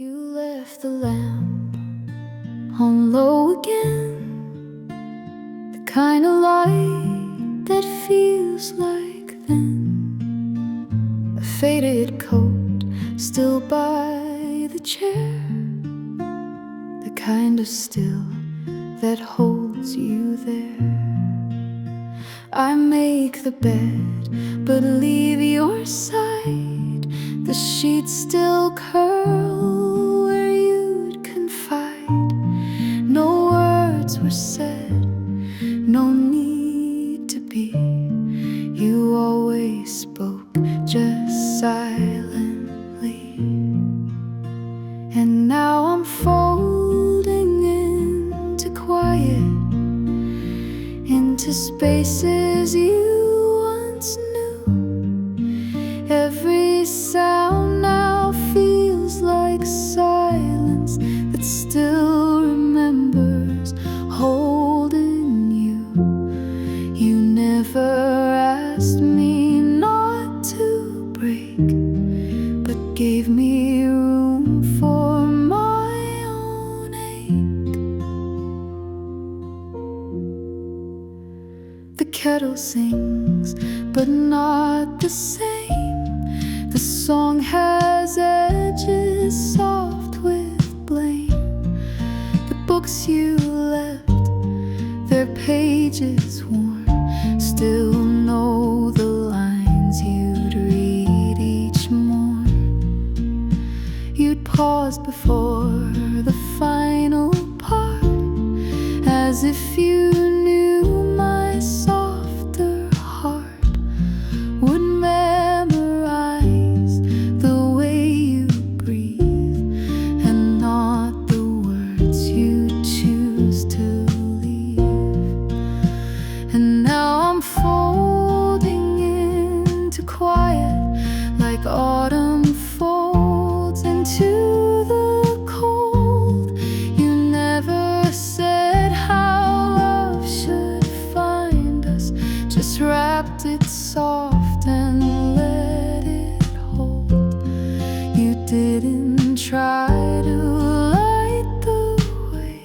You left the lamp on low again, the kind of light that feels like then. A faded coat still by the chair, the kind of still that holds you there. I make the bed but leave your side, the sheets still curl where you'd confide. No words were said, no need to be. You always spoke just silently. And now I'm folding into quiet, into spaces you once knew. Every sound now feels like silence that still remembers holding you. You never asked me not to break, but gave me room for my own ache. The kettle sings, but not the same. The song has edges soft with blame. The books you left, their pages worn, still know the lines you'd read each morn. You'd pause before the final part, as if you knew my softer heart would memorize the way you breathe and not the words you choose to leave. And now I'm folding into quiet, like autumn folds into the cold. You never said how love should find us, just wrapped it soft and let it hold. You didn't try to light the way,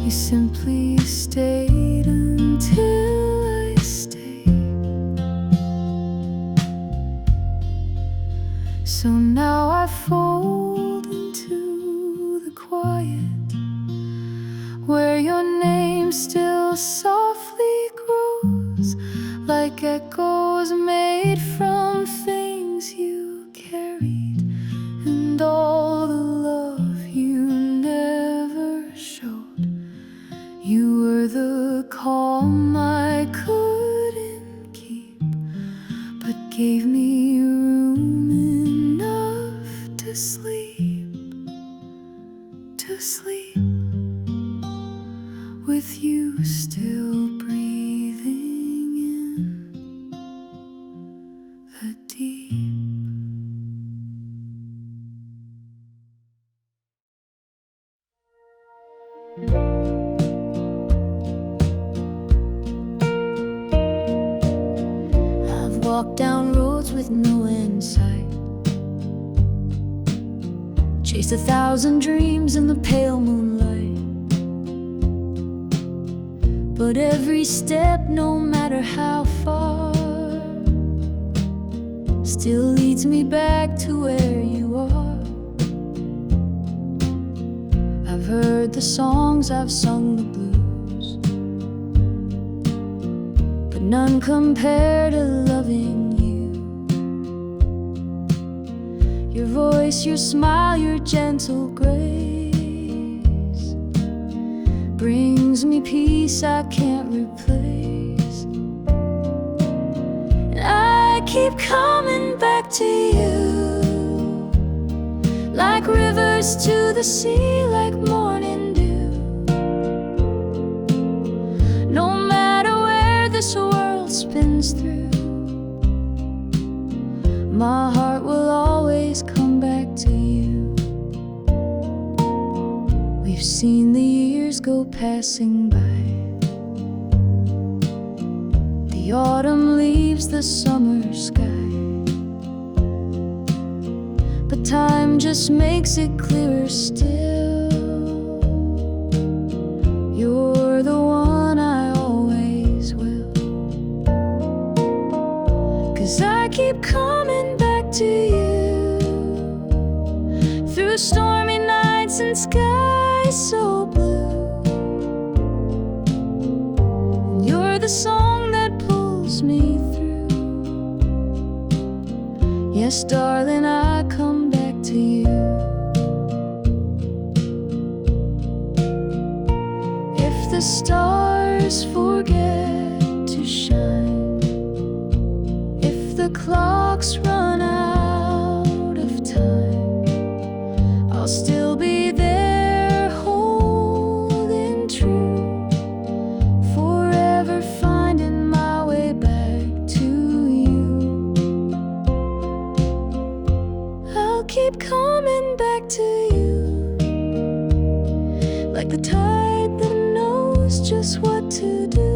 you simply stayed until I stayed. So now I fold into the quiet, where your name still softly grows, like echoes made from things you carried, and all the love you never showed. You were the calm I couldn't keep, but gave me room enough to sleep, with you still breathing in the deep. I've walked down roads with no end sight, chased 1,000 dreams in the pale moonlight. But every step, no matter how far, still leads me back to where you are. I've heard the songs, I've sung the blues, but none compare to loving you. Your voice, your smile, your gentle grace brings me peace I can't replace. And I keep coming back to you, like rivers to the sea, like morning dew. No matter where this world spins through, my heart will always come back to you. We've seen the years go passing by, the autumn leaves the summer sky, but time just makes it clearer still. You're the one I always will. 'Cause I keep coming back to you through stormy nights and skies so blue. And you're the song that pulls me through. Yes, darling, I come back to you. If the stars forget to shine, if the clocks run out of time, I'll still be there holding true, forever finding my way back to you. I'll keep coming back to you, like the tide that knows just what to do.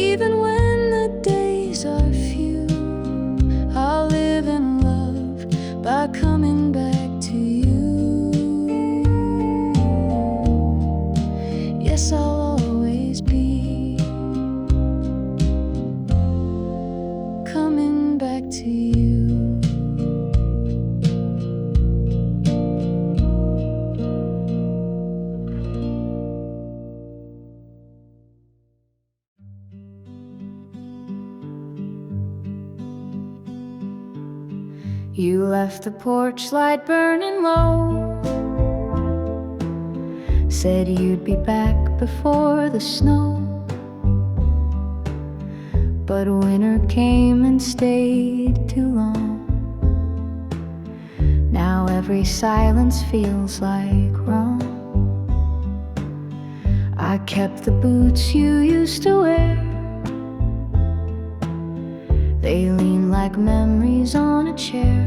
Even when the days are few, I'll live in love by coming back to you. Yes, I'll always be coming back to you. You left the porch light burning low, said you'd be back before the snow. But winter came and stayed too long. Now every silence feels like wrong. I kept the boots you used to wear. They lean like memories on a chair.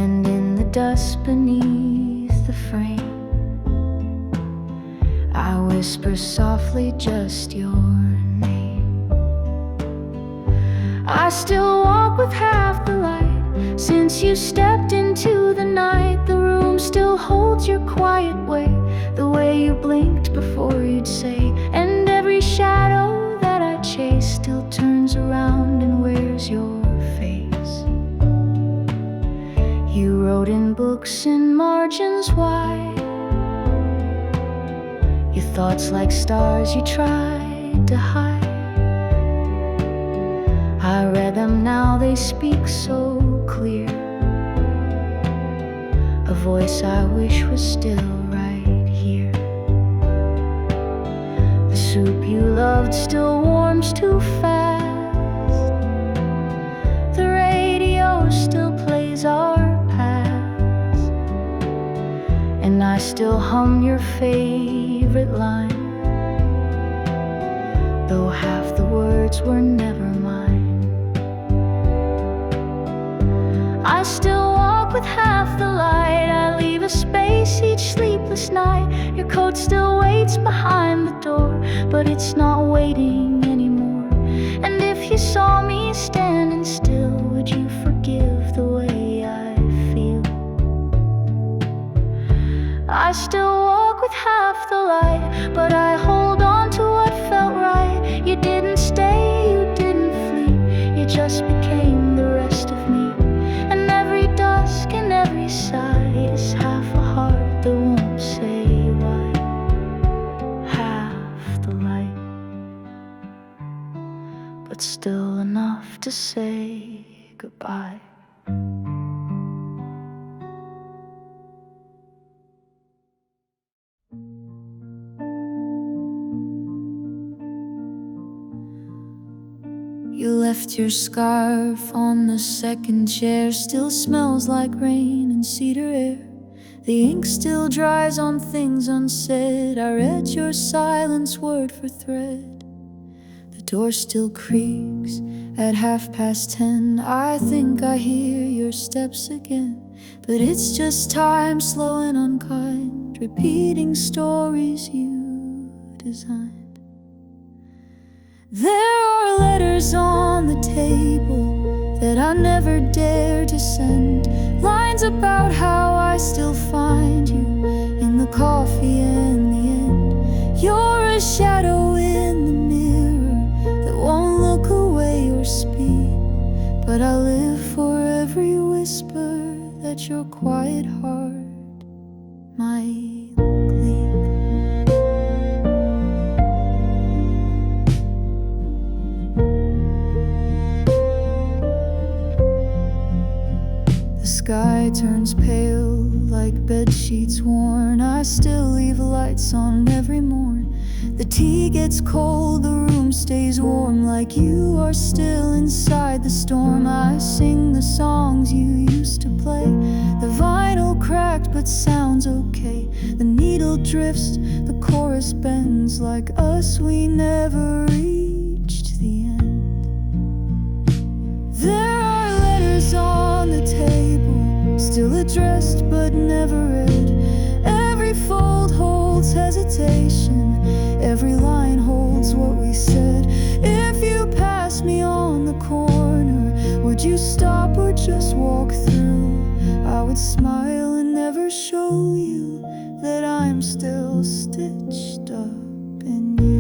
And in the dust beneath the frame, I whisper softly just your name. I still walk with half the light. Since you stepped into the night, the room still holds your quiet way, the way you blinked before you'd say. And every shadow that I chase still turns around and wears your face. You wrote in books in margins wide, your thoughts like stars you tried to hide. I read them, now they speak so clear, a voice I wish was still right here. The soup you loved still warms too fast. The radio still plays our past, and I still hum your favorite line, though half the words were never mine. I still walk with half the light. I leave a space each sleepless night. Your coat still waits behind the door, but it's not waiting anymore. And if you saw me standing still, would you forgive the way I feel? I still walk with half the light, but I hold on to what felt right. You didn't stay, you didn't flee, you just became the rest of me. And every dusk and every sigh is half a heart that won't say why. Half the light, but still enough to say goodbye. You left your scarf on the second chair, still smells like rain and cedar air. The ink still dries on things unsaid. I read your silence word for thread. The door still creaks at 10:30. I think I hear your steps again, but it's just time, slow and unkind, repeating stories you designed. There are letters on the table that I never dare to send, lines about how I still find you in the coffee and the end. You're a shadow in the mirror that won't look away or speak, but I live for every whisper that your quiet heart might leak. The sky turns pale like bed sheets worn. I still leave lights on every morn. The tea gets cold, the room stays warm, like you are still inside the storm. I sing the songs you used to play. The vinyl cracked but sounds okay. The needle drifts, the chorus bends. Like us, we never reached the end. There are letters on the table, still addressed but never read. Every fold holds hesitation, every line holds what we said. If you pass me on the corner, would you stop or just walk through? I would smile and never show you that I'm still stitched up in you.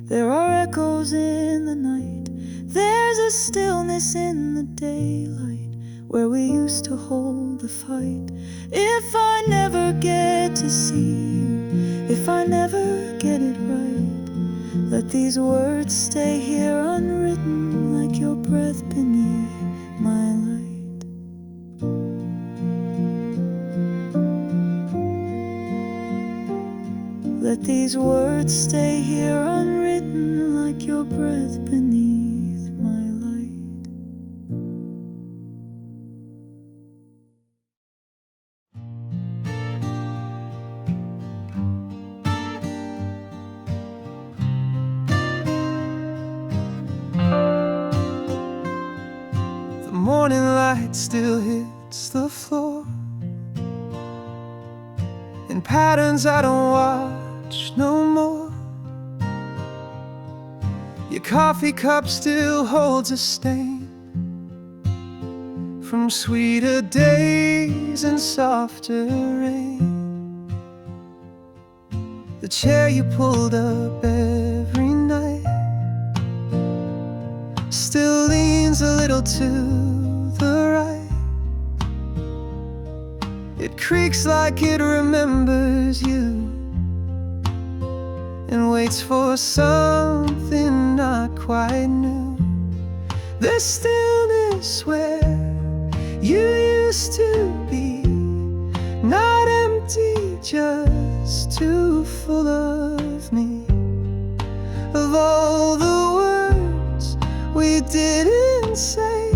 There are echoes in the night. There's a stillness in the daylight where we used to hold the fight. If I never get to see you, if I never get it right, let these words stay here unwritten like your breath beneath my light. Let these words stay here unwritten like your breath beneath my light. The morning light still hits the floor in patterns I don't watch no more. Your coffee cup still holds a stain from sweeter days and softer rain. The chair you pulled up every night still leans a little to the right. It creaks like it remembers you and waits for something not quite new. The stillness where you used to be, not empty, just too full of me. Of all the words we didn't say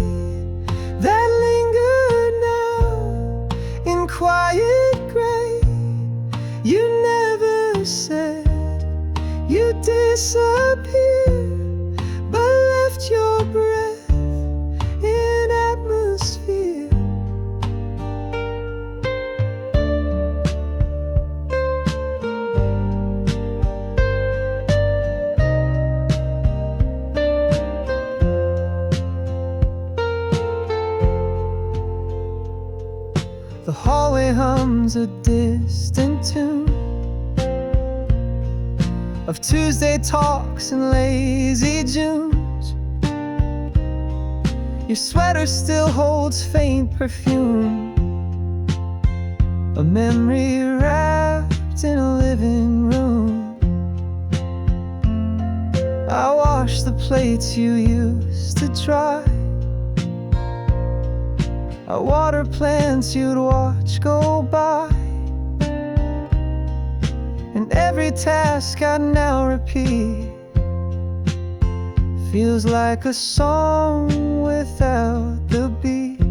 that lingered now in quiet gray, you never said you'd disappear, but left your breath in atmosphere. The hallway hums a distant tune of Tuesday talks and lazy Junes. Your sweater still holds faint perfume, a memory wrapped in a living room. I wash the plates you used to dry, I water plants you'd watch go by, and every task I now repeat feels like a song without the beat.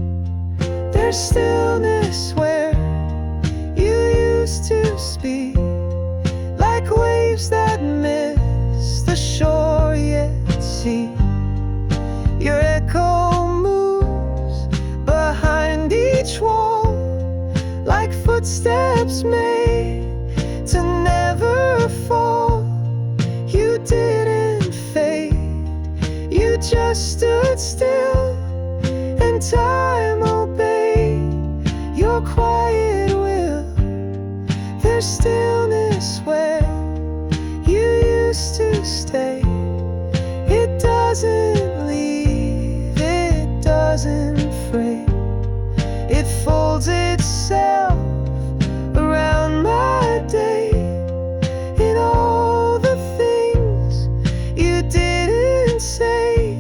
There's stillness where you used to speak, like waves that miss the shore yet see. Your echo moves behind each wall, like footsteps made to never fall. You didn't fade, you just stood still, and time obeyed your quiet will. There's stillness where you used to stay. It doesn't leave, it doesn't fray. It folds itself around my day. In all the things you didn't say,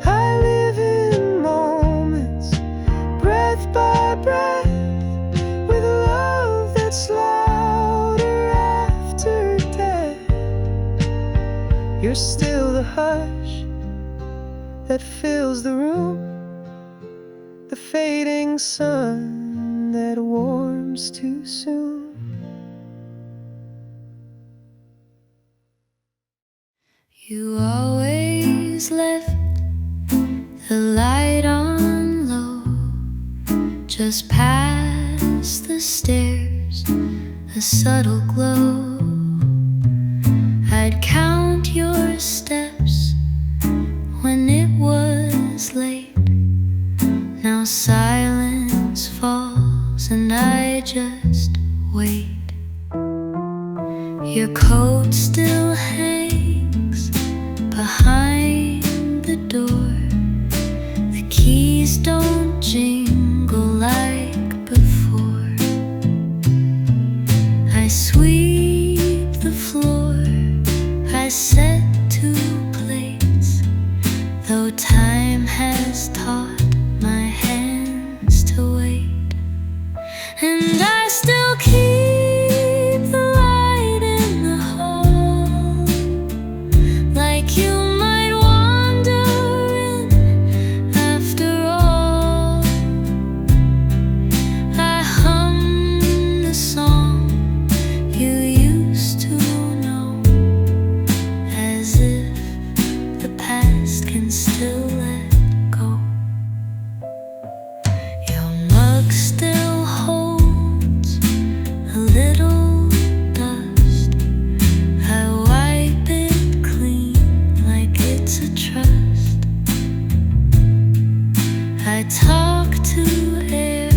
I live in moments, breath by breath, with love that's louder after death. You're still the hush that fills the room, the fading sun that warms too soon. You always left the light on low, just past the stairs, a subtle glow. I'd count your steps when it was late. Now silence falls and I just wait. Your coat still hangs behind the door. The keys don't jingle like before. I sweep the floor, I set 2 plates, though time has taught my hands to wait. And I still keep the light in the hall, like you might wander in after all. I hum the song you used to know, as if the past can still let go. Your mug still holds a little dust. I wipe it clean like it's a trust. I talk to air,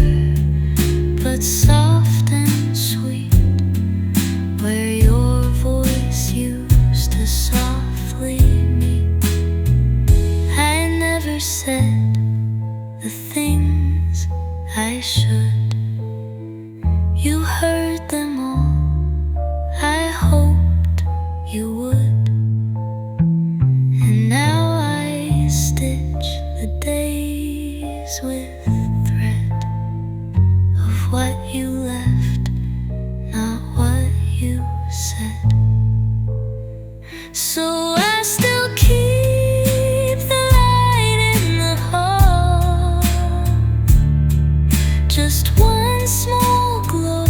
but soft and sweet, where your voice used to softly meet. I never said the things I should. You heard them all, I hoped you would. And now I stitch the days with thread of what you left, not what you said. So I still keep the light in the hall, just one small glow,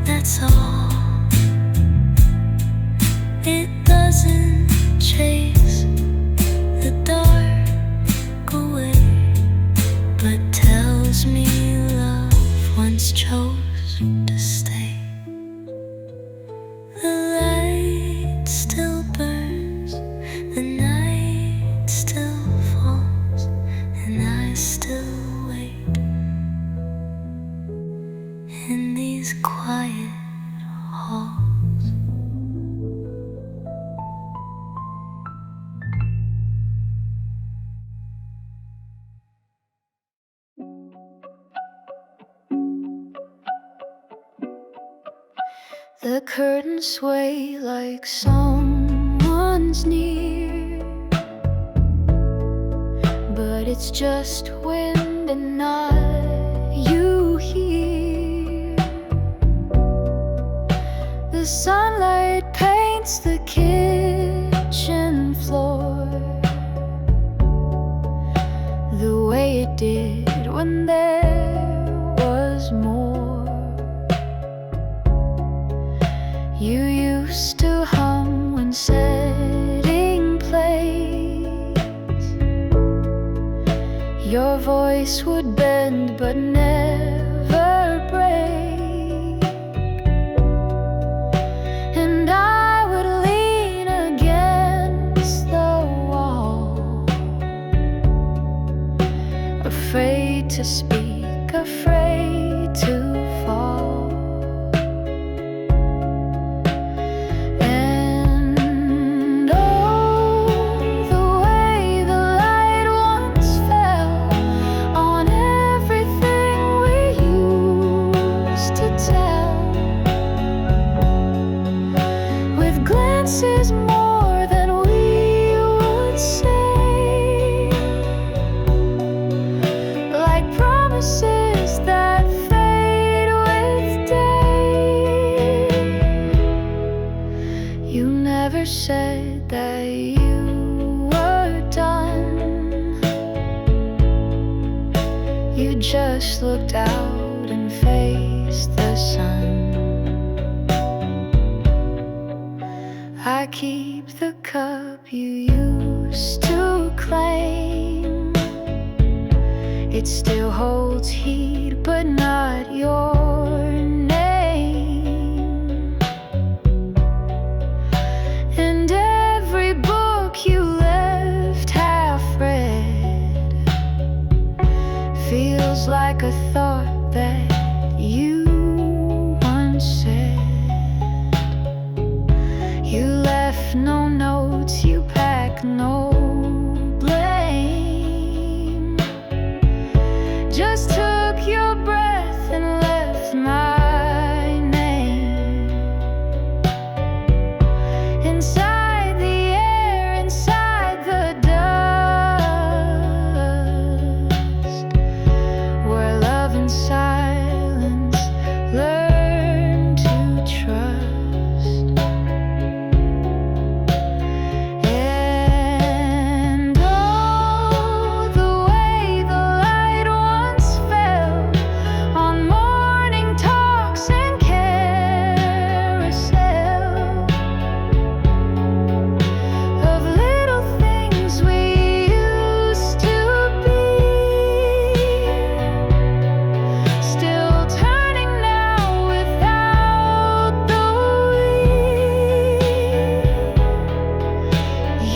that's all. It doesn't chase the dark away, but tells me love once chose to stay. The light still burns, the night still falls, and I still wait in these quiet halls. The curtains sway like someone's near, but it's just wind and not you here. The sunlight paints the kitchen floor the way it did when there used to hum when setting plays. Your voice would bend but never break, and I would lean against the wall, afraid to speak, afraid to fall. And oh, the way the light once fell on everything we used to tell, with glances more than we would say, like promises that fade with day. You never said that you were done. You just looked out and faced the sun. I keep the cup you used to claim. It still holds heat, but not your name. And every book you left half read feels like a thought that you once said. You left no notes, you packed no blame, just took your breath and left my name inside the air, inside the dust, where love and silence learn to trust. And oh, the way the light once fell on morning talks and carousel, of little things we used to be, still turning now without the wheel.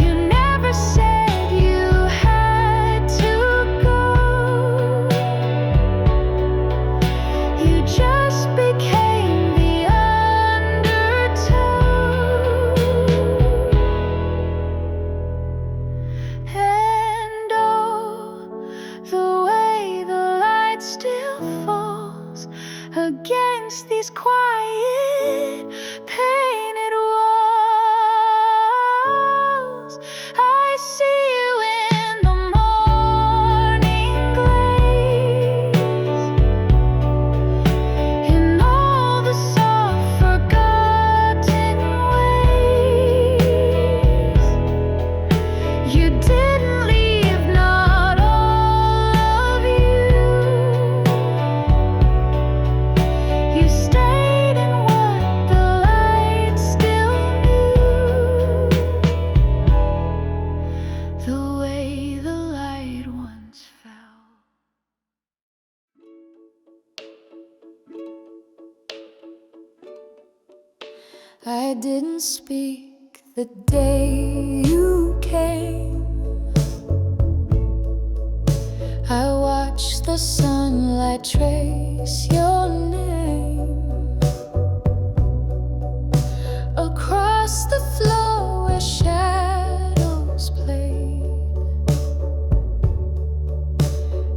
You never said you had to go. You just became the undertow. And oh, the way the light still falls against these quiet painted walls. I see you in the morning glaze, in all the soft forgotten ways. You didn't leave, not all of you. You stayed in what the light still knew, the way the light once fell. I didn't speak the day you came. I watched the sunlight trace your name across the floor where shadows played,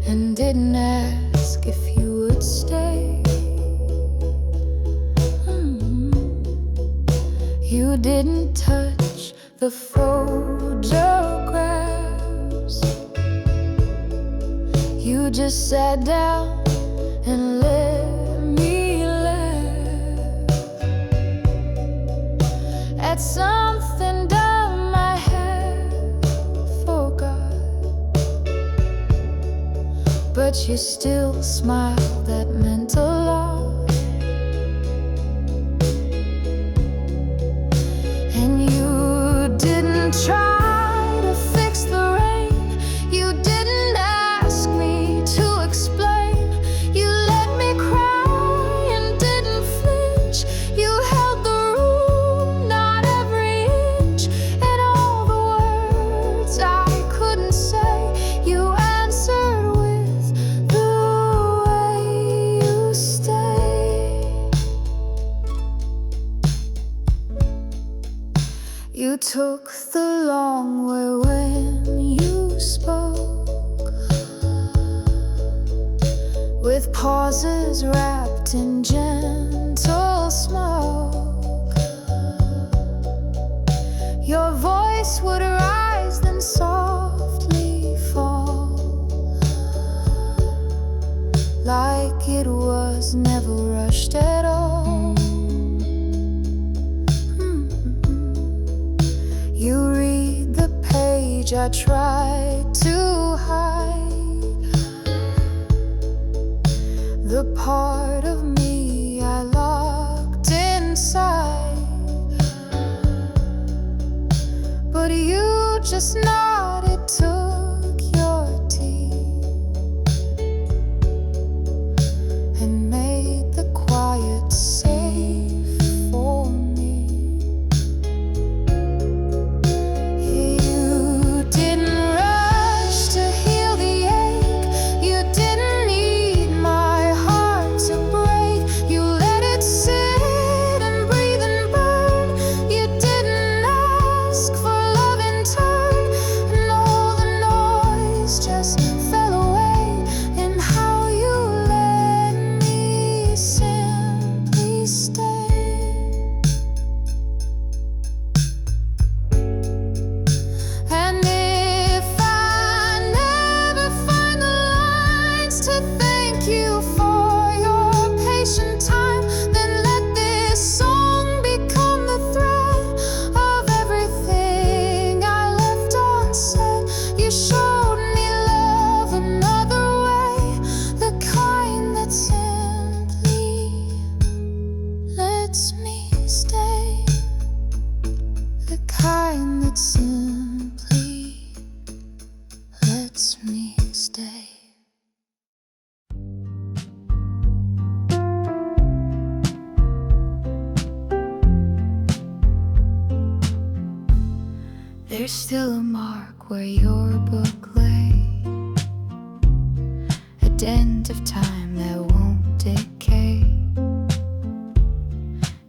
and didn't ask if you would stay. You didn't touch the photographs. You just sat down and let me laugh at something dumb I had forgot. But you still smiled, that meant a lot. You took the long way when you spoke, with pauses wrapped in gentle smoke. Your voice would rise, then softly fall, like it was never rushed at all. You read the page I tried to hide, the part of me I locked inside. But you just nodded, took your tea, and made the quiet safe for me. You didn't rush to heal the ache. You didn't need my heart to break. You let it sit and breathe and burn. You didn't ask for love in turn, and all the noise just fell away in how you let me simply stay. And if I never find the lines to thank you for your patient time, then let this song become the thread of everything I left unsaid. You showed me love another way, the kind that simply lets me stay, the kind that simply lets me stay. There's still a mark where your book lay, a dent of time that won't decay.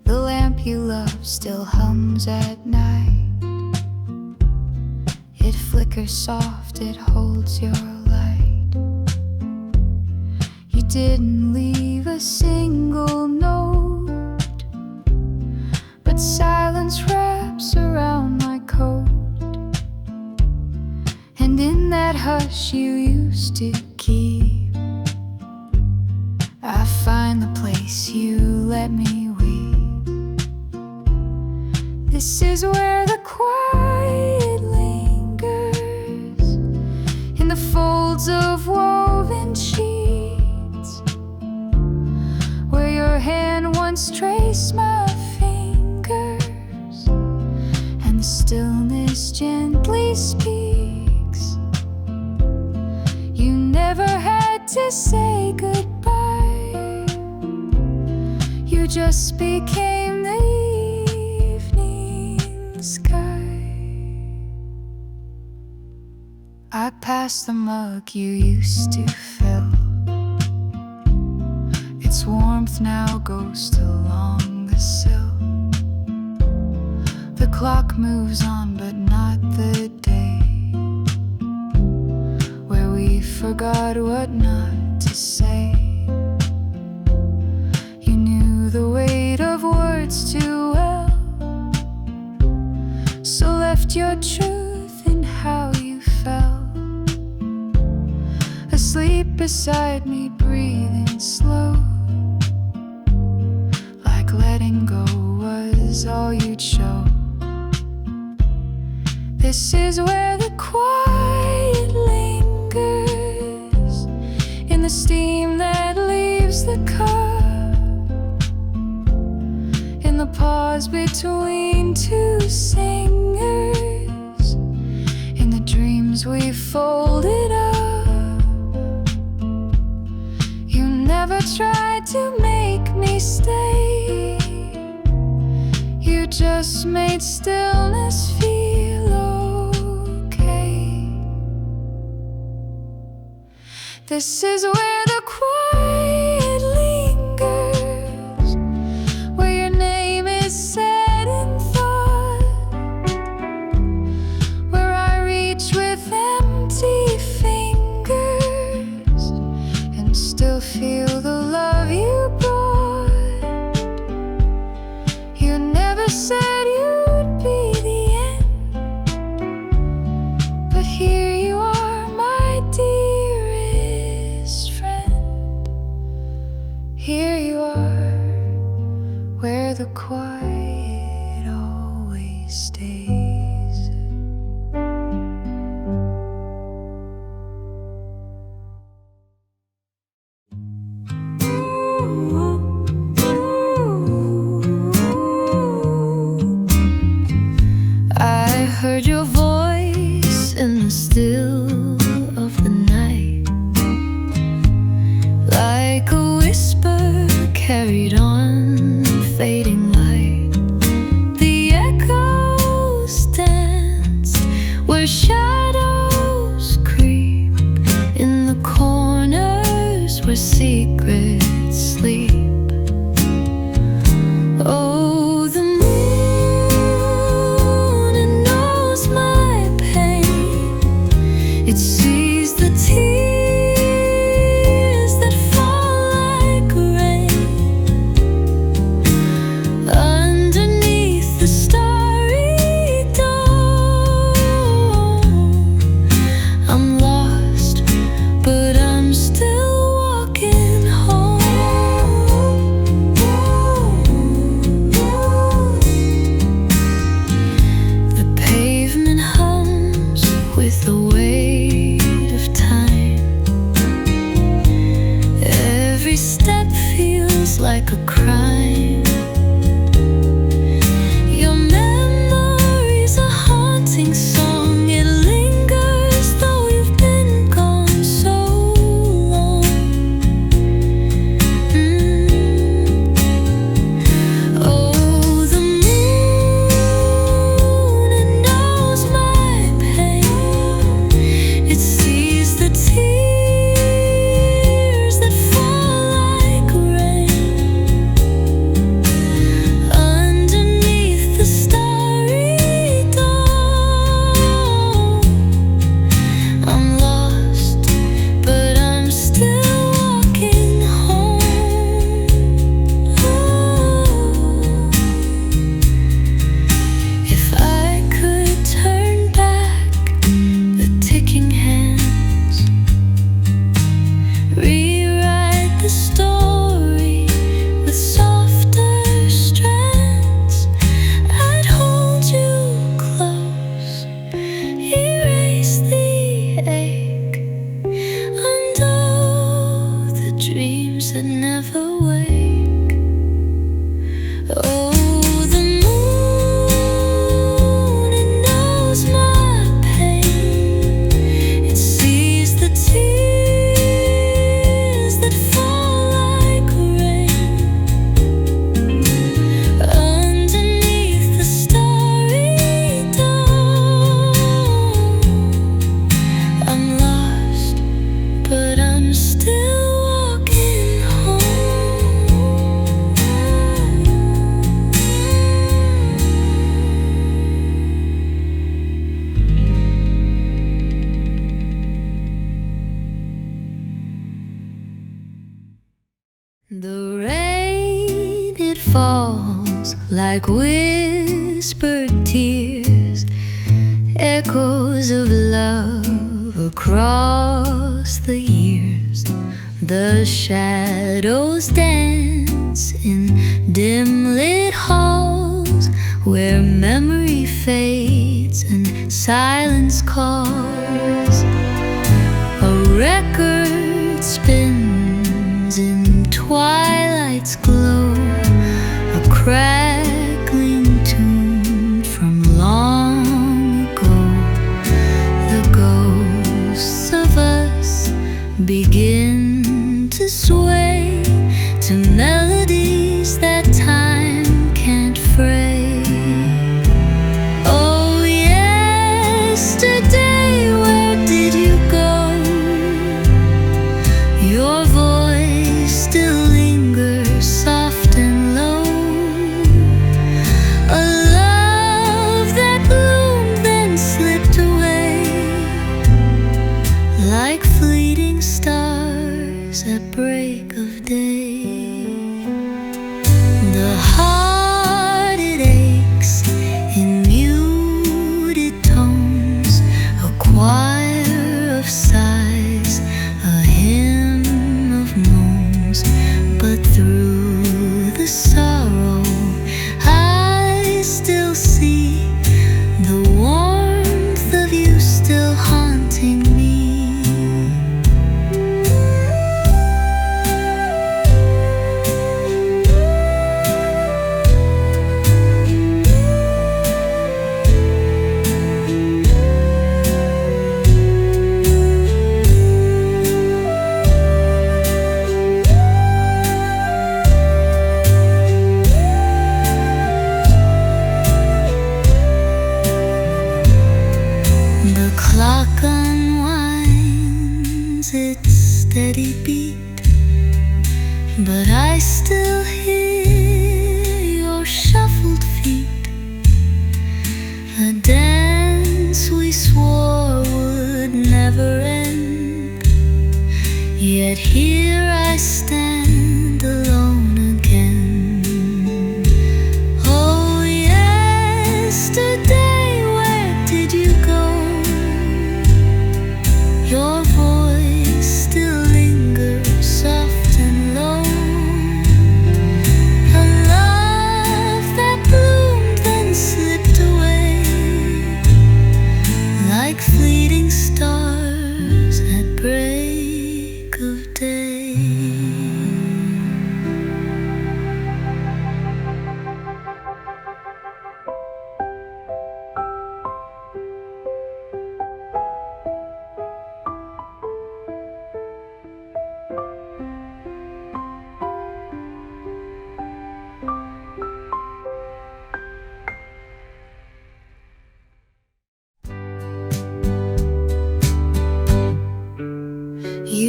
The lamp you love still hums at night. It flickers soft, it holds your light. You didn't leave a single note, but silence wraps around my coat. And in that hush you used to keep, I find the place you let me weep. This is where the quiet lingers, in the folds of woven sheets, where your hand once traced my fingers, and the stillness gently speaks. You never had to say goodbye, you just became the evening sky. I pass the mug you used to fill, its warmth now ghosts along the sill. The clock moves on, but not the day, where we forgot what not to say. You knew the weight of words too well, so left your truth in how you felt, asleep beside me, breathing slow, like letting go was all you'd show. This is where the quiet lingers, in the steam that leaves the cup, in the pause between two singers, in the dreams we folded up. You never tried to make me stay, you just made stillness feel okay. This is where the quiet lingers, where your name is said in thought, where the quiet always stays. I heard your voice in the still of the night, like a whisper carried on fading light. The echoes dance where shadows creep, in the corners where secrets sleep. Oh, the moon, it knows my pain. It sees the tears that fall like rain. Underneath the starry dome, I'm lost, but I'm still walking home. The pavement hums with the weight of time. Every step feels like a crime. Your memory's a haunting song. It lingers though you've been gone so long. Oh, the moon, it knows my pain. It sees the tears that fall like rain. Underneath the starry dome, I'm lost, but I'm still walking home. If I could turn back the ticking hands, rewrite the story with softer strands, I'd hold you close, erase the ache, undo the dreams that never wake. Oh, the moon, it knows my pain. It sees the tears that fall like rain. Underneath the starry dome, I'm lost, but I'm still walking home. The rain, it falls like whispered tears, echoes of love across the years. The shadows dance in dim lit halls, where memory fades and silence calls. A record spins in twilight's glow, a crackling tune from long ago. The ghosts of us begin to sway to melodies that time can't fray. Oh, yesterday, where did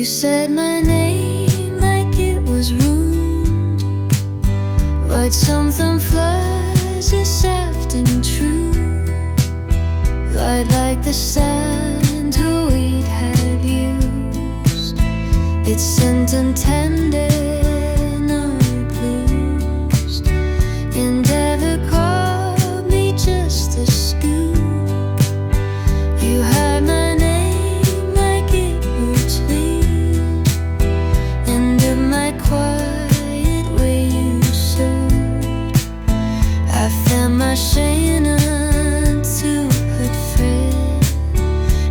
You said my name like it was rude, but something flies this afternoon true. Light like the sand we'd had used, its scent and tender blues, and ever called me just a scoop. You had my name like it were clean, and in my quiet way you soothed. I found my shame unto her friend.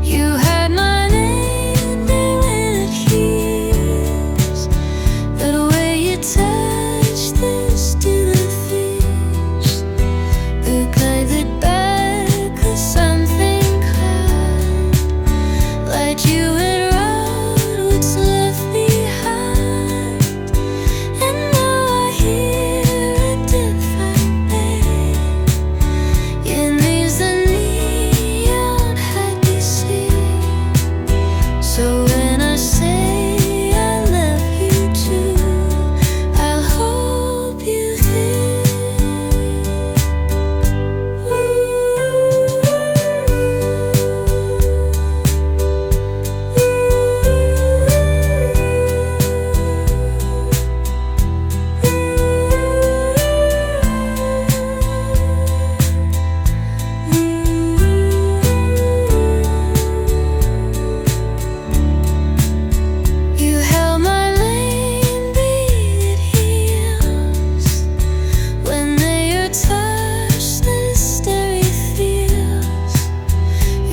You had my name there when it heals, the way you touched this to the fears, the kind that back of something kind, like you had wrote what's left behind. And now I hear a different name. It means the neon had me sing. So when I say I love you too, I'll hope you hear. You held my lane, beat it heals, when they are touched and starry feels.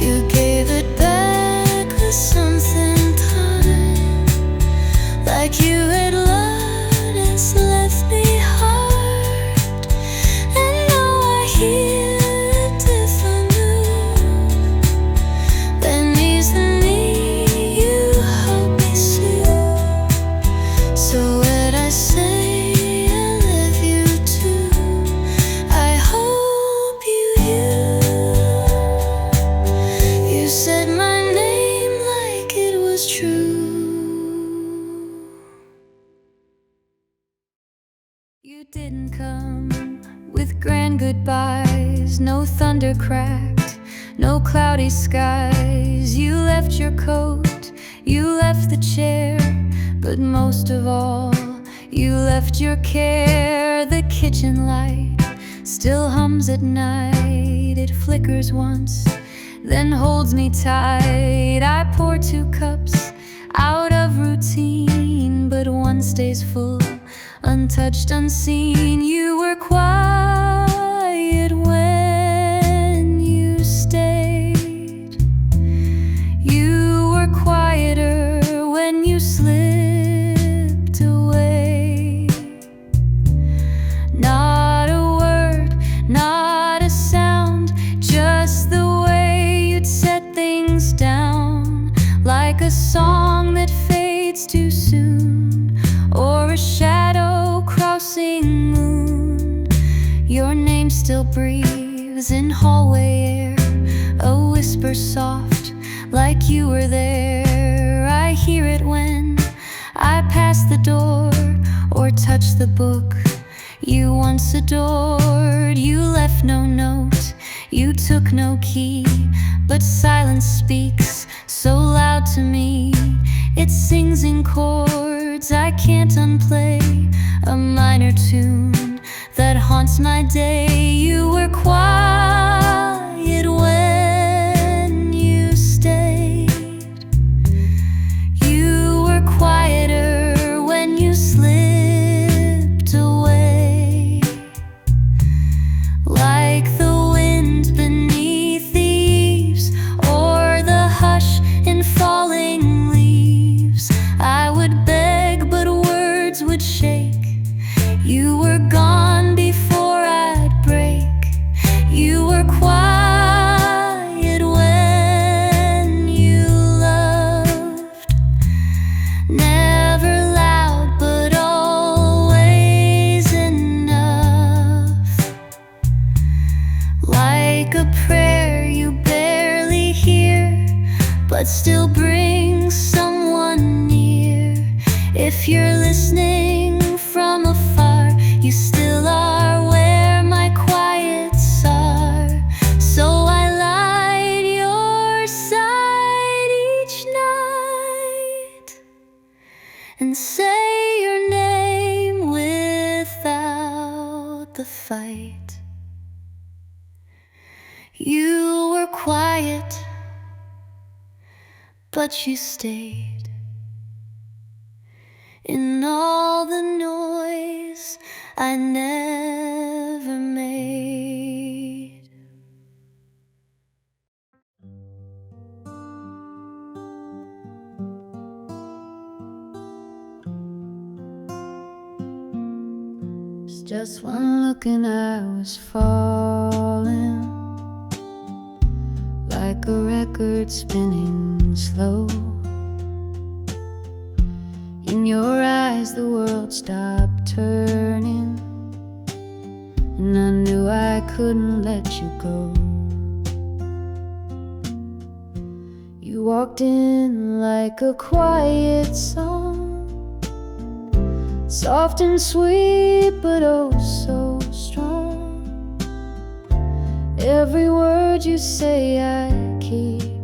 You gave it back with something kind, like you had loved and's left behind. And now I hear a different move, that means to me you help me soon. So when I say I love you too, I hope you hear. You said my name like it was true. You didn't come with grand goodbyes, no thunder cracked, no cloudy skies. You left your coat, you left the chair, but most of all, you left your care. The kitchen light still hums at night. It flickers once, then holds me tight. I pour 2 cups out of routine, but one stays full, untouched, unseen. You were quiet when you stayed. You were quieter when you slipped away. Not a word, not a sound, just the way you'd set things down, like a song that fades too soon, or a shadow crossing moon. Your name still breathes in hallway air, a whisper soft, like you were there. I hear it when I pass the door or touch the book you once adored. You left no note, you took no key, but silence speaks so loud to me. It sings in chords I can't unplay, a minor tune that haunts my day. You were quiet when you stayed. You were quieter when you slipped away, like the wind beneath the eaves, or the hush in falling leaves. I would beg, but words would shake. You were gone before I'd break. You were quiet when you loved, never loud, but always enough. Like a prayer you barely hear, but still brings someone near. you're listening from afar, you still are where my quiets are. So I light your side each night and say your name without the fight. You were quiet, but you stayed in all the noise I never made. It's just one look and I was falling, like a record spinning slow. In your eyes the world stopped turning, and I knew I couldn't let you go. You walked in like a quiet song, soft and sweet but oh so strong. Every word you say I keep,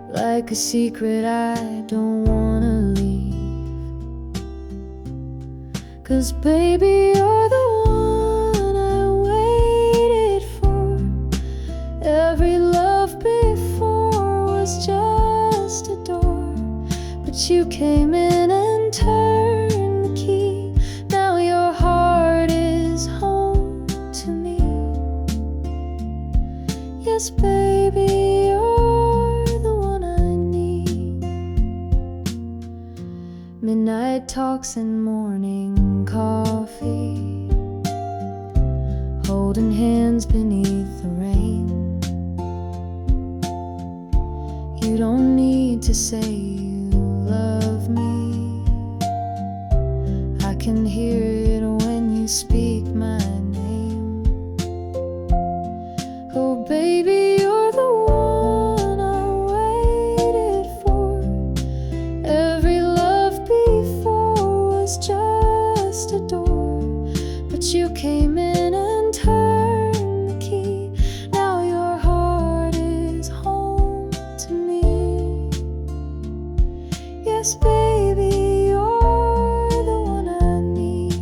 like a secret I don't wanna leave. 'Cause baby, you're the one I waited for. Every love before was just a door, but you came in and turned the key. Now your heart is home to me. Yes, baby, you're the one I need. Midnight talks and morning coffee, holding hands beneath the rain. You don't need to say you love me, I can hear it when you speak my name. Oh baby, you're the one I waited for. Every love before was just a door, but you came in and turned the key. Now your heart is home to me. Yes, baby, you're the one I need.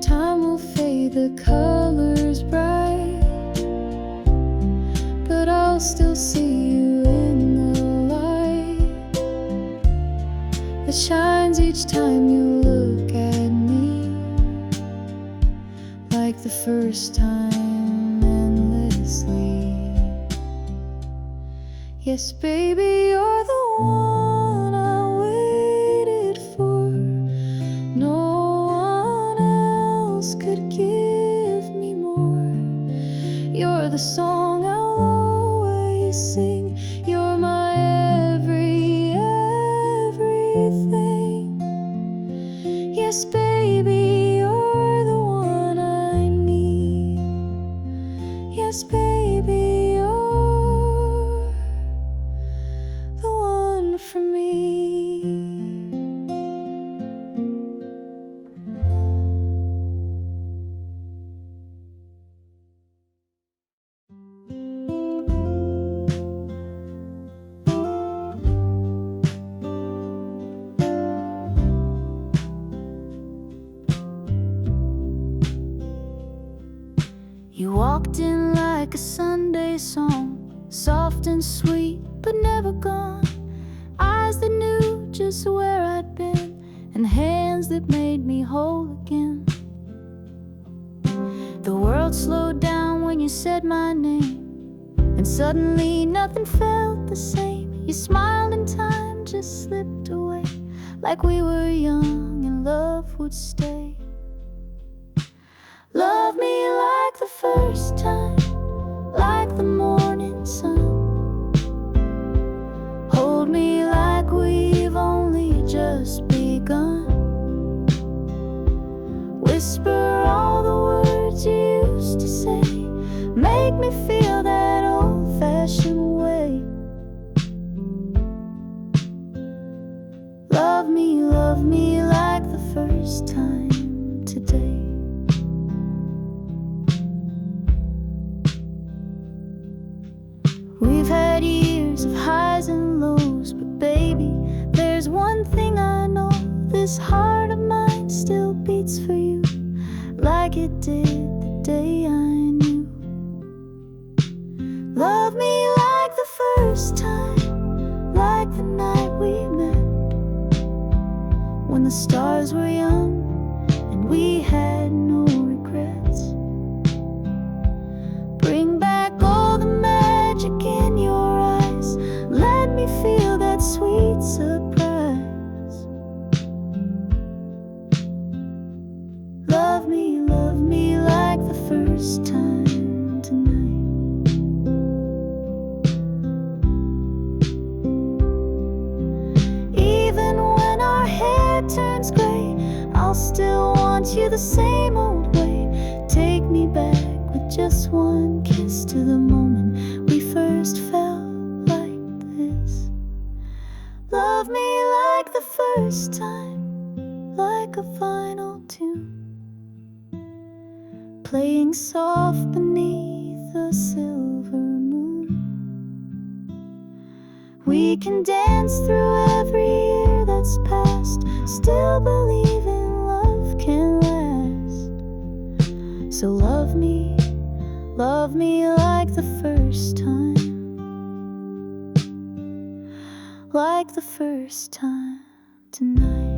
Time will fade the colors bright, but I'll still see you in the light that shines each time you look at me, like the first time endlessly. Yes, baby, you're the one I waited for. No one else could give me more. You're the song I'll always sing. You're my everything. Yes, baby, you're the one I need. Yes, baby, you're the one for me. You walked in like a Sunday song, soft and sweet but never gone. Eyes that knew just where I'd been, and hands that made me whole again. The world slowed down when you said my name, and suddenly nothing felt the same. You smiled and time just slipped away, like we were young and love would stay. Love me like the first time, like the morning sun. Hold me like we've only just begun. Whisper all the words you used to say, make me feel that old-fashioned way. This heart of mine still beats for you like it did the day I knew. Love me like the first time, like the night we met, when the stars were young and we had no regrets. Bring back all the magic in your eyes, let me feel that sweet surprise. Love me like the first time tonight. Even when our hair turns gray, I'll still want you the same old way. Take me back with just one kiss to the moment we first felt like this. Love me like the first time, like a final tune, playing soft beneath a silver moon. We can dance through every year that's passed, still believing love can last. So love me like the first time, like the first time tonight.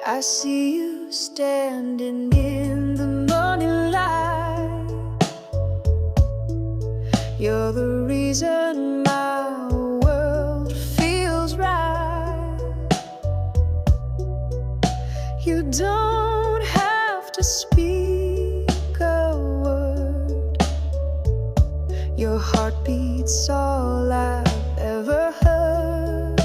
I see you standing in the morning light. You're the reason my world feels right. You don't have to speak a word, your heart beats all I've ever heard.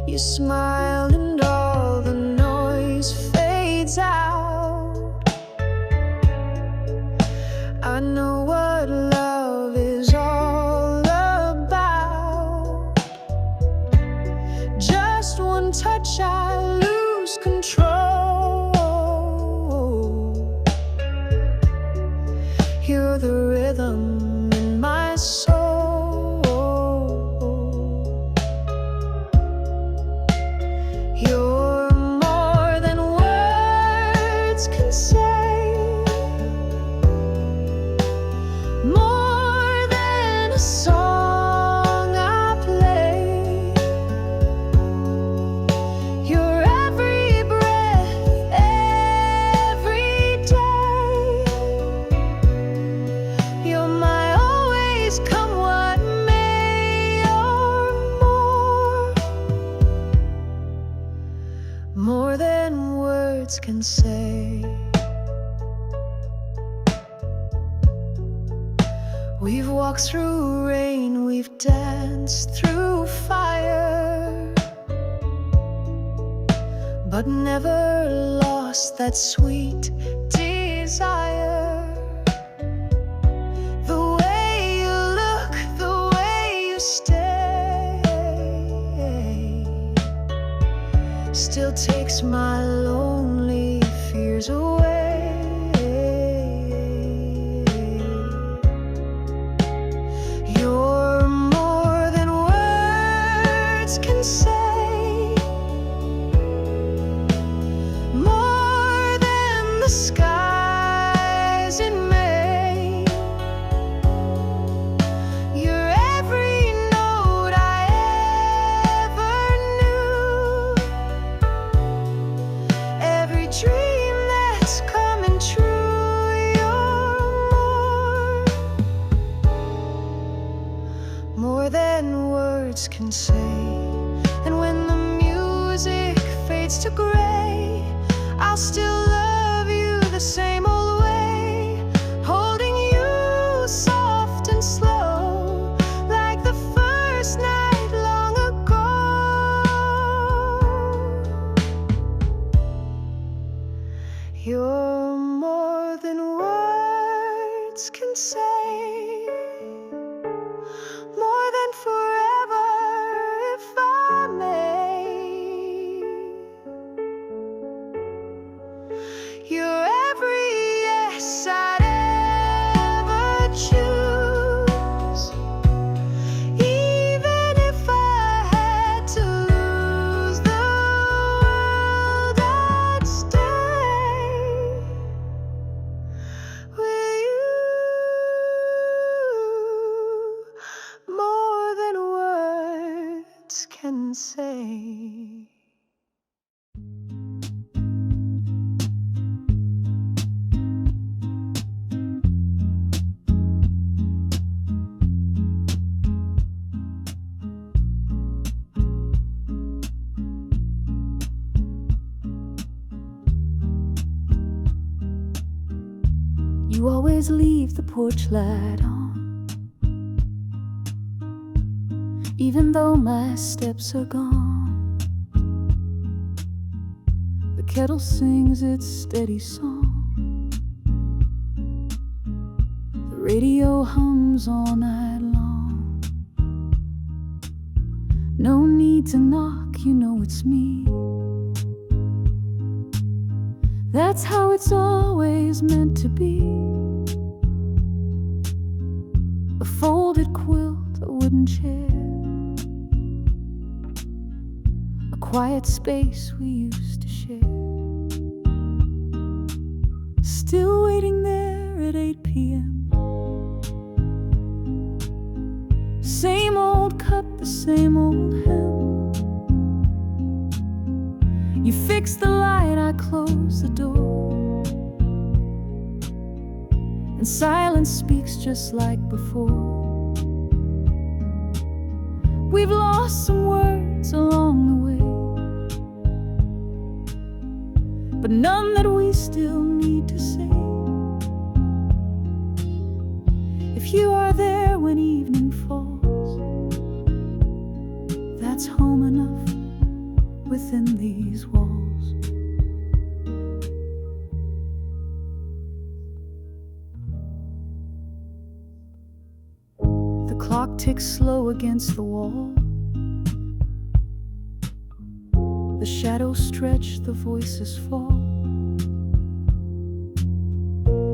You smile and all the noise fades out. I know what love is all about. Just one touch, I lose control. You're the rhythm in my soul. You're more than words can say, more than a song I play. You're every breath, every day. You're my always, come what may, or more than words can say. We've walked through rain, we've danced through fire, but never lost that sweet desire. The way you look, the way you stay, still takes my lonely fears away. You're more than words can say, more than the skies in May. You're every note I ever knew, every dream that's coming true. You're more than words can say. And when the music fades to gray, I'll still love you the same old way, holding you soft and slow, like the first night long ago. You're more than words can say. and say, you always leave the porch light on, even though my steps are gone. The kettle sings its steady song, the radio hums all night long. No need to knock, you know it's me. That's how it's always meant to be. A folded quilt, a wooden chair, a quiet space we used to share. Still waiting there at 8 p.m. Same old cup, the same old hem. You fix the light, I close the door, and silence speaks just like before. We've lost some words along the way, but none that we still need to say. If you are there when evening falls, that's home enough within these walls. The clock ticks slow against the wall. The shadows stretch, the voices fall.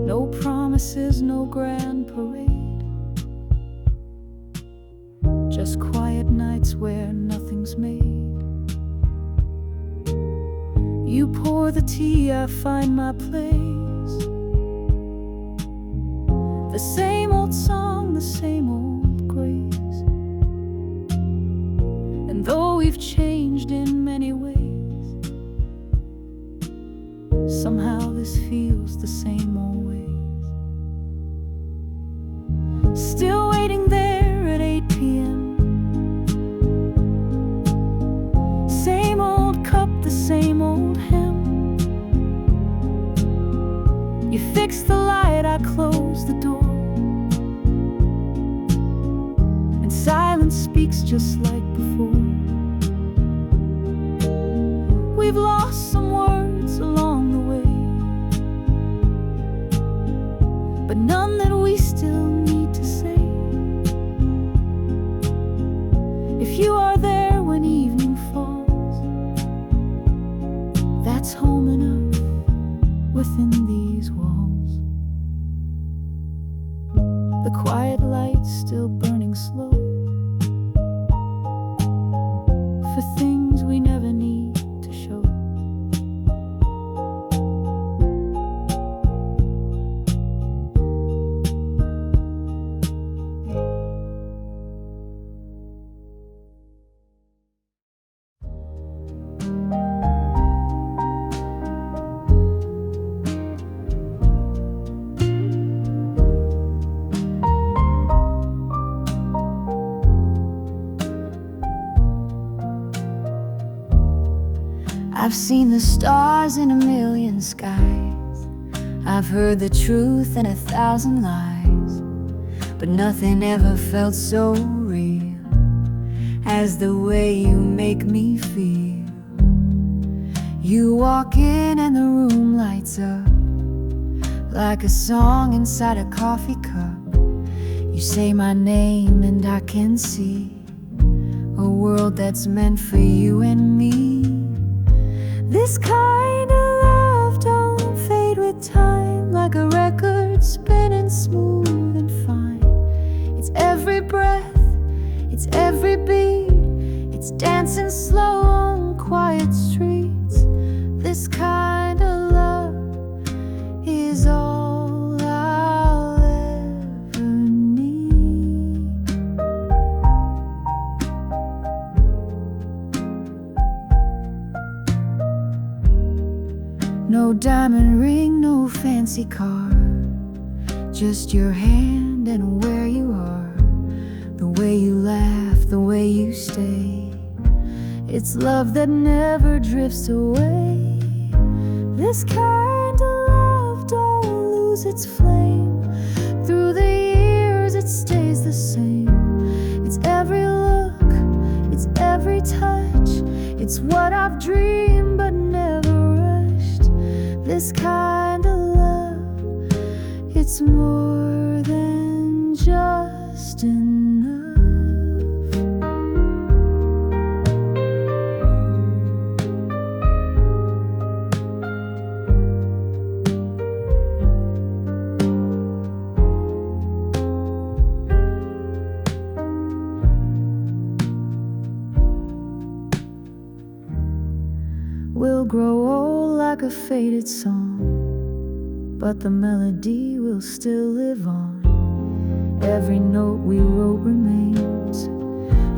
No promises, no grand parade, just quiet nights where nothing's made. You pour the tea, I find my place. The same old song, the same old grace. And though we've changed in many ways, somehow this feels the same always. Still waiting there at 8 p.m. Same old cup, the same old hem. You fix the light, I close the door, and silence speaks just like before. We've lost some words along the way, but none that we still need to say. If you are there when evening falls, that's home enough within these walls. The quiet light still burning slow, for things we never need to show. I've seen the stars in a million skies. I've heard the truth in 1,000 lies, but nothing ever felt so real as the way you make me feel. You walk in and the room lights up like a song inside a coffee cup. You say my name and I can see a world that's meant for you and me. This kind of love don't fade with time, like a record spinning smooth and fine. It's every breath, it's every beat, it's dancing slow on quiet streets. This kind of love is all I'll ever need. No diamond ring, no fancy car, just your hand and where you are. The way you laugh, the way you stay, it's love that never drifts away. This kind of love don't lose its flame. Through the years it stays the same. It's every look, it's every touch, it's what I've dreamed but never rushed. This kind of love, it's more than just enough. We'll grow old like a faded song, but the melody will still live on. Every note we wrote remains,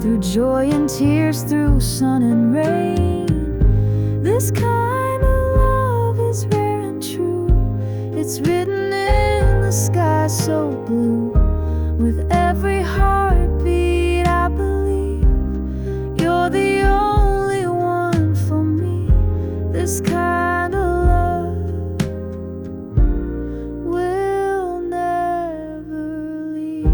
through joy and tears, through sun and rain. This kind of love is rare and true. It's written in the sky so blue. With every heartbeat I believe you're the only one for me. This kind of love will never leave.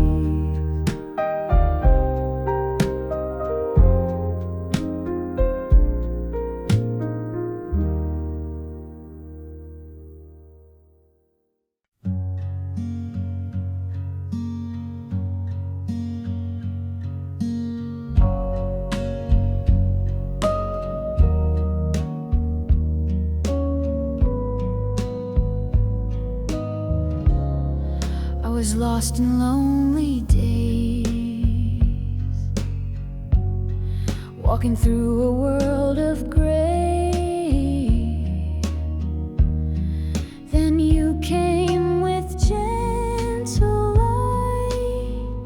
I was lost in lonely days, walking through a world of gray. Then you came with gentle light,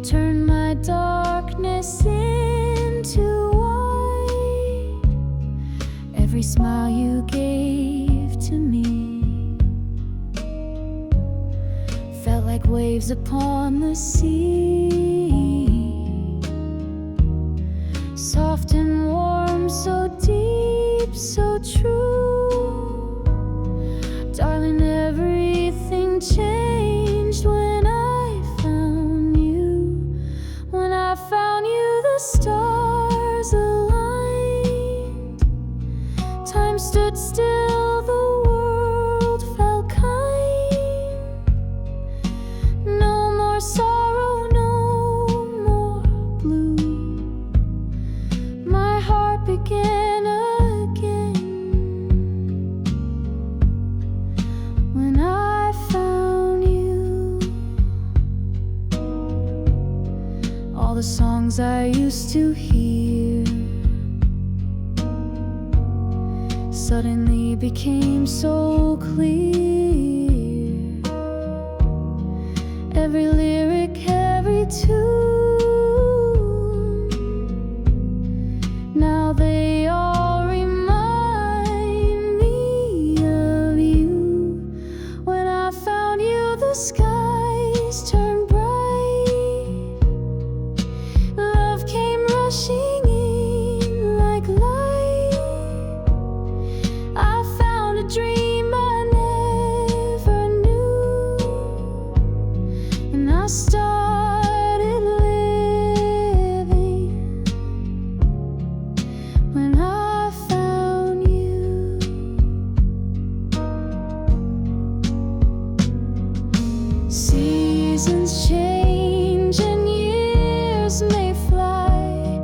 turned my darkness into white. Every smile you gave to me felt like waves upon the sea, soft and warm, so deep, so true. Darling, everything changed when I found you. When I found you, the stars aligned. Time stood still, the world felt kind. No more sorrow, no more blue. My heart began again when I found you. All the songs I used to hear suddenly became so clear. Every lyric, every tune, now they all remind me of you. When I found you, the skies turned bright. Love came rushing in like light. I found a dream I never knew, and I started living when I found you. Seasons change and years may fly,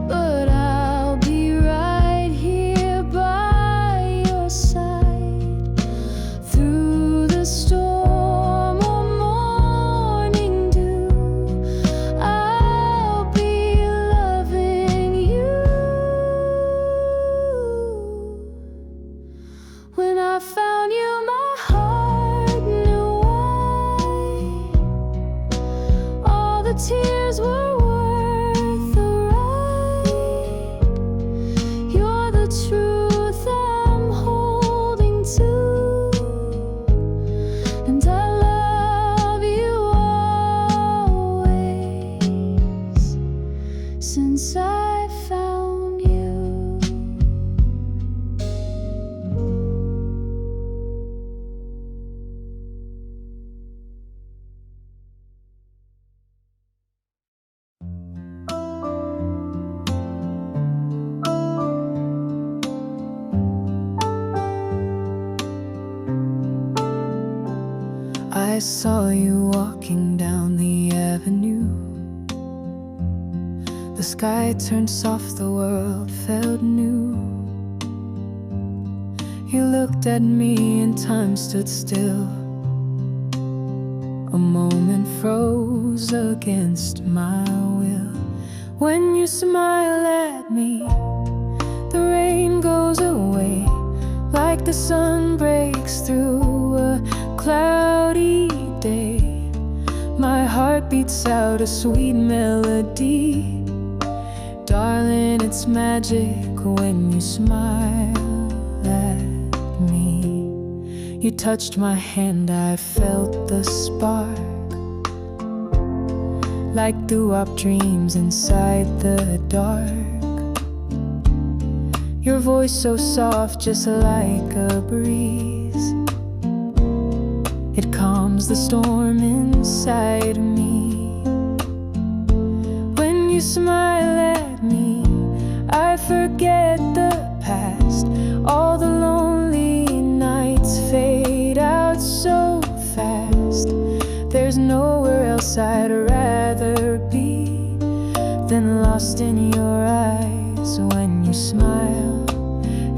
but I'll be right here by your side. Through the storm or morning dew, I'll be loving you. When I found you, my heart knew why. All the tears were worth the ride. You're the truth I'm holding since I found you. I saw you walking down the avenue. The sky turned soft, the world felt new. You looked at me and time stood still. A moment froze against my will. When you smile at me, the rain goes away, like the sun breaks through a cloudy day. My heart beats out a sweet melody. Darling, it's magic when you smile at me. You touched my hand, I felt the spark, like doo-wop dreams inside the dark. Your voice so soft, just like a breeze. It calms the storm inside me. When you smile at me, I forget the past. All the lonely nights fade out so fast. There's nowhere else I'd rather be than lost in your eyes when you smile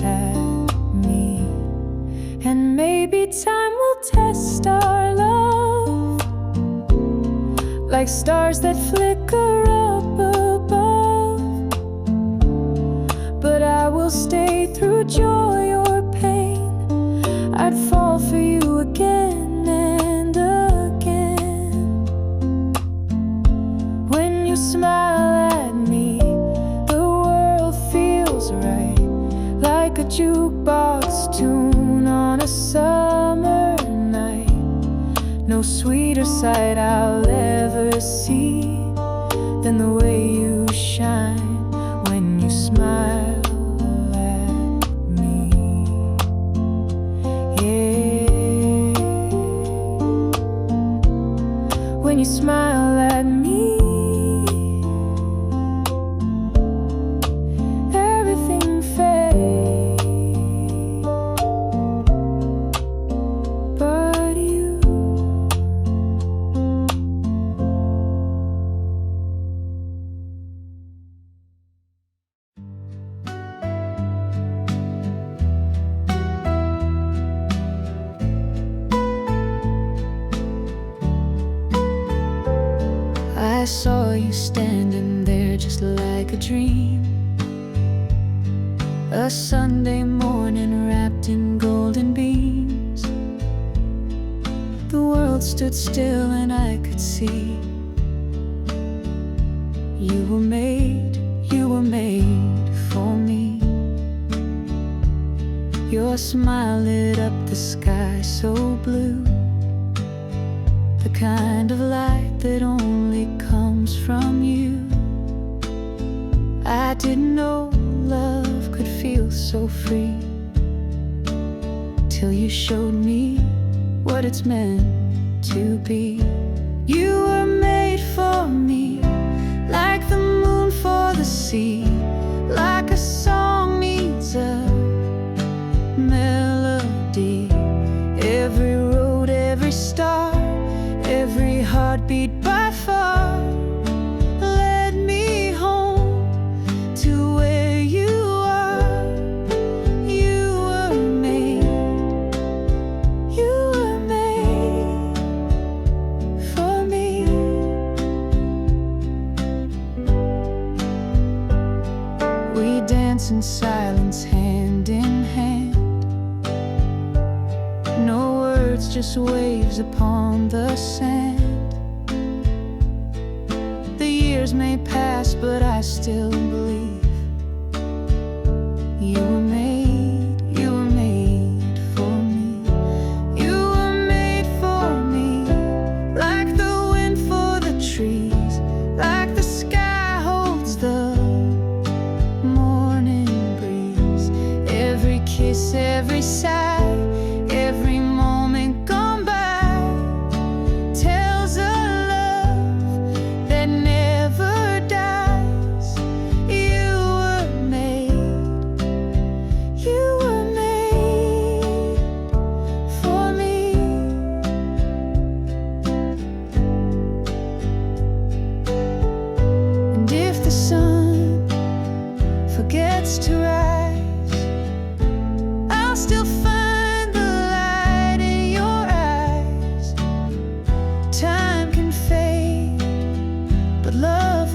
at me. And maybe time will test our love, like stars that flicker up above. But I will stay through joy or pain. I'd fall for you again and again. When you smile at me, the world feels right, like a jukebox tune on a summer night. No sweeter sight I'll ever see than the way you shine when you smile at me. Yeah. When you smile at me, everything fades but you. I saw you standing there just like a dream. A Sunday morning wrapped in golden beams. The world stood still and I could see you were made for me. Your smile lit up the sky so blue, the kind of light that only comes from you. I didn't know love could feel so free, till you showed me what it's meant to be. You were made for me, like the moon for the sea, like a song needs a melody. Every road, every star, every heartbeat by far led me home to where you are. You were made for me. We dance in silence, hand in hand. No words, just waves upon the sand. The years may pass, but I still believe you were made for me. You were made for me, like the wind for the trees, like the sky holds the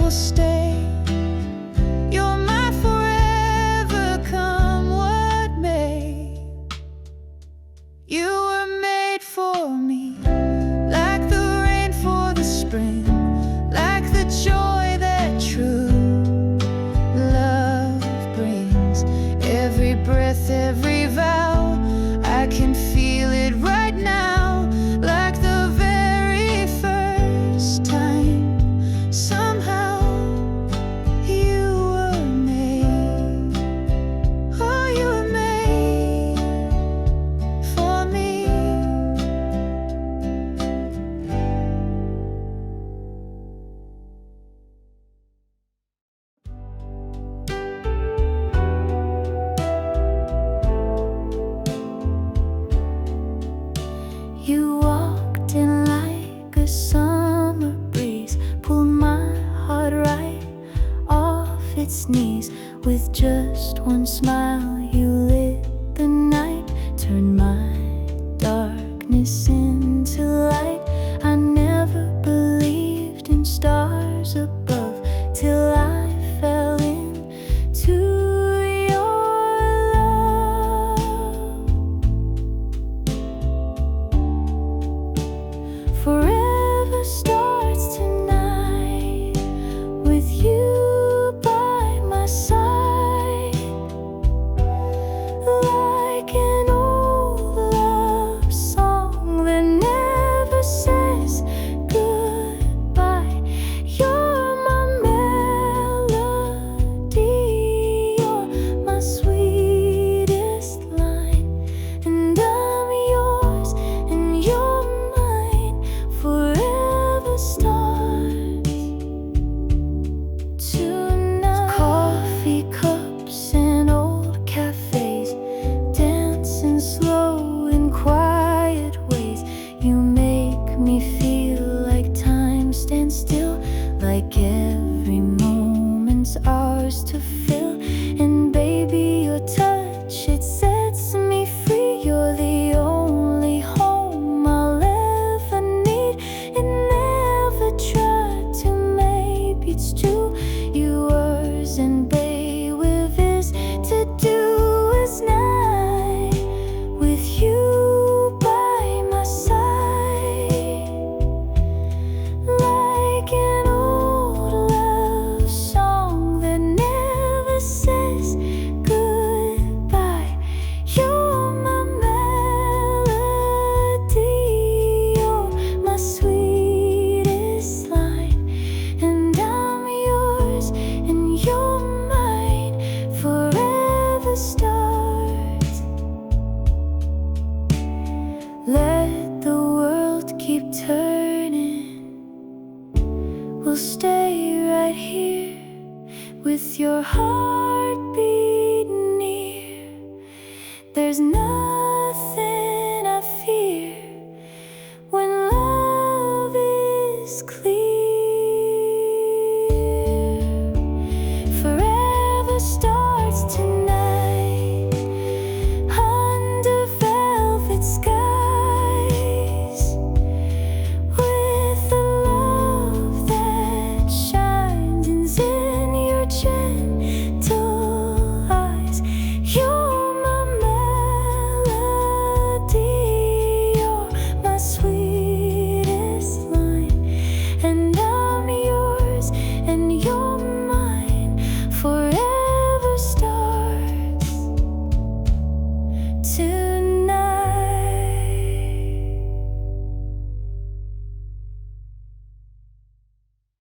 will stay. You're my forever, come what may. You were made for me, like the rain for the spring, like the joy that true love brings. Every breath, every vow, I can feel it right now, like the very first time. Somehow you were made, oh, you were made for me. You walked in like a summer breeze, pulled my heart right off its knees. With just one smile you lit the night, turned my darkness into light. I never believed in stars above till I fell into your love. Forever starts tonight, with you by my side, like an old love song that never says goodbye. You're my melody, you're my sweetest line, and I'm yours and you're mine. Forever starts tonight. Coffee cups and old cafes, dancing slow in quiet ways. You make me feel like time stands still, like every moment's ours to fill. And baby, your touch, it sets me free. You're the only home I'll ever need. It never tried to make it's true. Yours and babe, with is to do is night, with you by my side, like an old love song that never says goodbye. You're my melody, you're my sweetest line, and I'm yours and you're mine. Forever starts. Let the world keep turning, we'll stay right here with your heart